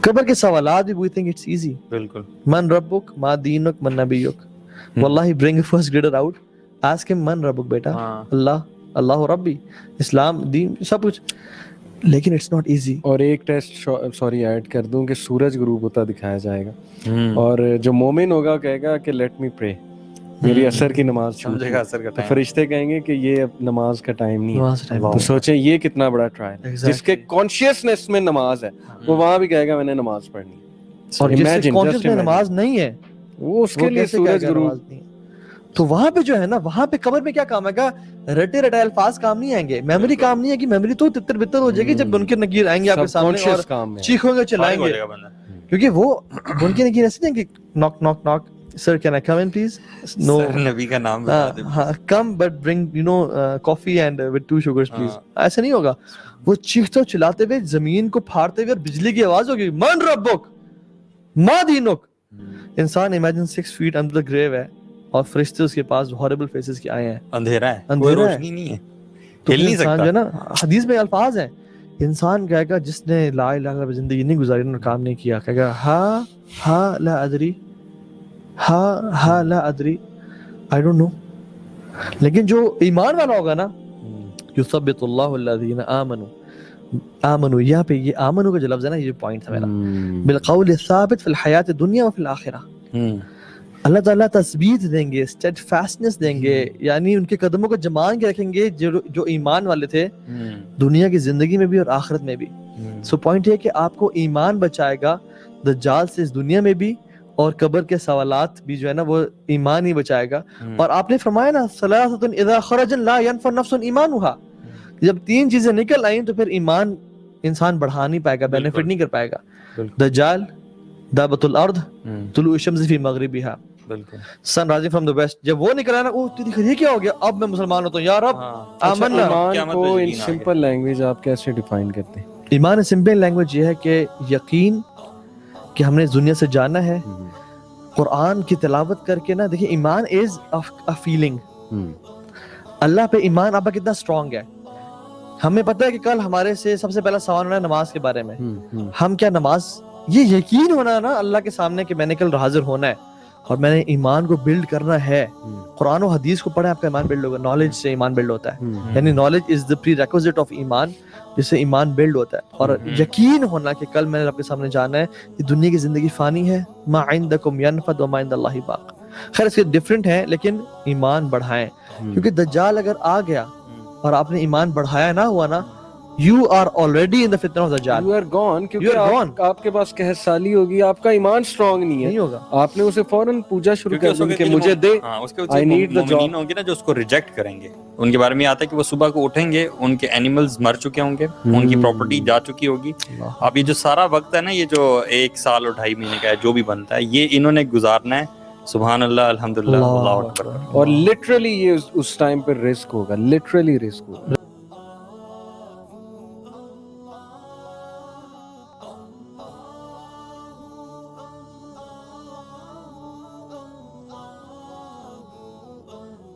قبر کے سوالات بھی we think it's easy. بالکل. من ربک ما دینک من نبیک. واللہ bring a first grader out, ask him من ربک بیٹا. اللہ ربی، اسلام دین سب کچھ، لیکن اٹس ناٹ ایزی. اور ایک ٹیسٹ سوری ایڈ کر دوں کہ سورج غروب ہوتا دکھایا جائے گا، اور جو مومن ہوگا کہے گا کہ لیٹ می پرے، میری اثر کی نماز سمجھے گا اثر کا تو ٹائم. فرشتے کہیں گے کہ یہ اب نماز کا ٹائم نہیں ہے. تو سوچیں یہ کتنا بڑا ٹرائل ہے. جس کے کانشیسنس میں نماز ہے وہ وہاں بھی کہے گا میں نے نماز پڑھنی ہے. اور جس کے کانشیس میں نماز نہیں ہے وہ اس کے لیے سورج غروب. تو وہاں پہ جو ہے نا، وہاں پہ قبر میں کیا کام ہے گا؟ رٹے رٹائے الفاظ کام نہیں آئیں گے، میموری کام نہیں ہے کہ میموری تو تتر بتر ہو جائے گی جب منکر نکیر آئیں گے آپ کے سامنے اور چیخوں گے چلائیں گے، کیونکہ وہ منکر نکیر ایسے نہیں کہ ناک ناک ناک سر can I come in please, نو نبی کا نام بتا دے، come but bring you know coffee and with 2 sugars please. ایسا نہیں ہوگا. وہ چیختے چلاتے ہوئے زمین کو پھاڑتے ہوئے اور بجلی کی آواز ہوگی من ربک ما دینک. انسان imagine 6 feet under the grave ہے اور فرشتے اس کے پاس ہاربل فیسز کے آئے ہیں، اندھیرا ہے، کوئی روشنی نہیں ہے، ہل نہیں سکتا. جو ہے نا حدیث میں الفاظ ہیں، انسان کہے گا جس نے لا الہ الا اللہ زندگی نہیں گزاری اور کام نہیں کیا، کہے گا ہا لا ادری، ہا لا ادری، آئی ڈونٹ نو. لیکن جو ایمان والا ہوگا نا، یثبت اللہ الذین آمنوا، یہاں پہ یہ آمنو کا جو لفظ ہے نا، یہ پوائنٹ تھا میرا، بالقول الثابت فی الحیات الدنیا وفی الاخرہ. اللہ تعالیٰ تثبیت دیں گے، اسٹیڈ فاسٹنس دیں گے، یعنی ان کے قدموں کو جمان کے رکھیں گے جو ایمان والے تھے دنیا کی زندگی میں بھی اور آخرت میں بھی. سو پوائنٹ یہ کہ آپ کو ایمان بچائے گا دجال سے اس دنیا میں بھی، اور قبر کے سوالات بھی جو ہے نا وہ ایمان ہی بچائے گا. اور آپ نے فرمایا نا ثلاثۃ اذا خرج لا ينفع نفس ایمانها، جب 3 چیزیں نکل آئیں تو پھر ایمان انسان بڑھا نہیں پائے گا، بینیفٹ نہیں کر پائے گا. دجال، دابۃ الارض، طلوع الشمس فی مغربها، سن رائزنگ فرام دی ویسٹ. جب وہ نکلا نا، اوہ تیری خیر یہ کیا ہو گیا، اب میں مسلمان ہوتا ہوں یا رب آمنا. ایمان کو ان سمپل لینگویج آپ کیسے ڈیفائن کرتے ہیں؟ ایمان سمپل لینگویج یہ ہے کہ یقین کہ ہم نے دنیا سے جانا ہے، قرآن کی تلاوت کر کے نا. دیکھیں ایمان از اے فیلنگ. اللہ پہ ایمان آپ کا کتنا اسٹرانگ ہے. ہمیں پتہ ہے کہ کل ہمارے سے سب سے پہلا سوال ہونا ہے نماز کے بارے میں. ہم کیا نماز، یہ یقین ہونا نا اللہ کے سامنے کہ میں نے کل حاضر ہونا ہے اور میں نے ایمان کو بلڈ کرنا ہے. قرآن و حدیث کو پڑھیں آپ کا ایمان بلڈ ہوگا. نالج سے ایمان بلڈ ہوتا ہے، یعنی knowledge is the prerequisite of ایمان، جس سے ایمان بلڈ ہوتا ہے. اور یقین ہونا کہ کل میں نے رب کے سامنے جانا ہے، یہ دنیا کی زندگی فانی ہے، ما عندکم ینفد وما عند اللہ باق. خیر اس کے ڈفرینٹ ہیں، لیکن ایمان بڑھائیں، کیونکہ دجال اگر آ گیا اور آپ نے ایمان بڑھایا نہ ہوا نا، you are already in the fitna of dajjal. You are gone، کیونکہ آپ کے پاس قحط سالی ہوگی، آپ کا ایمان اسٹرانگ نہیں ہوگا. آپ نے اسے فوراً پوجا شروع کر دیا کہ مجھے دے. اس کے مومنین ہوں گے نا جو اس کو ریجیکٹ کریں گے، ان کے بارے میں آتا ہے کہ وہ صبح کو اٹھیں گے، ان کے اینیملز مر چکے ہوں گے، ان کی پراپرٹی جا چکی ہوگی. اب یہ جو سارا وقت ہے نا، یہ جو 1 سال اور 2.5 مہینے کا ہے جو بھی بنتا ہے، یہ انہوں نے گزارنا ہے. سبحان اللہ، الحمدللہ، اللہ اکبر. اور لٹرلی یہ اس ٹائم پہ رسک ہوگا، لٹرلی رسک ہوگا.